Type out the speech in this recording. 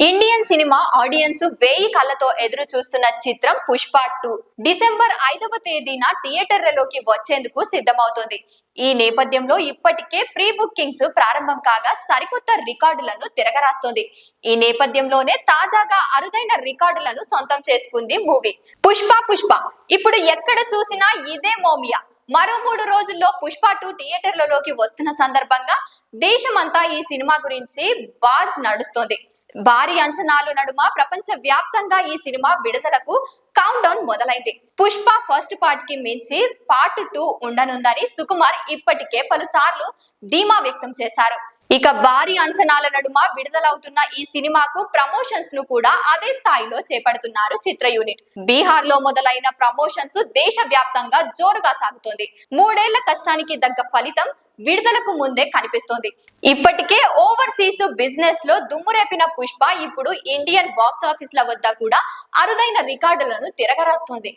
Indian cinema audience 1000 కళ్ళతో ఎదురు చూస్తున్న చిత్రం పుష్ప 2 డిసెంబర్ 5వ తేదీన థియేటర్లలోకి వచ్చేందుకు సిద్ధమవుతోంది. ఈ నేపథ్యంలో ఇప్పటికే ప్రీ బుకింగ్స్ ప్రారంభం కాగా సరికొత్త రికార్డులను తిరగరాస్తోంది. ఈ నేపథ్యంలోనే తాజాగా అరుదైన రికార్డులను సొంతం చేసుకుంది మూవీ పుష్ప. ఇప్పుడు ఎక్కడ చూసినా ఇదే మోమియా. మరో 3 రోజుల్లో పుష్ప 2 థియేటర్లలోకి వస్తున్న సందర్భంగా దేశమంతా ఈ సినిమా గురించి బాజ్ నడుస్తోంది. భారీ అంచనాలు నడుమ ప్రపంచ వ్యాప్తంగా ఈ సినిమా విడుదలకు కౌంట్ డౌన్ మొదలైంది. పుష్ప ఫస్ట్ పార్ట్ కి మించి పార్ట్ 2 ఉండనుందని సుకుమార్ ఇప్పటికే పలుసార్లు ధీమా వ్యక్తం చేశారు. ఇక భారీ అంచనాల నడుమ విడుదలవుతున్న ఈ సినిమాకు ప్రమోషన్స్ ను కూడా అదే స్థాయిలో చేపడుతున్నారు చిత్ర యూనిట్. బీహార్ లో మొదలైన ప్రమోషన్స్ దేశ వ్యాప్తంగా జోరుగా సాగుతోంది. 3 ఏళ్ల కష్టానికి దగ్గ ఫలితం విడుదలకు ముందే కనిపిస్తోంది. ఇప్పటికే ఓవర్సీస్ బిజినెస్ లో దుమ్మురేపిన పుష్ప ఇప్పుడు ఇండియన్ బాక్స్ ఆఫీస్ ల వద్ద కూడా అరుదైన రికార్డులను తిరగరాస్తోంది.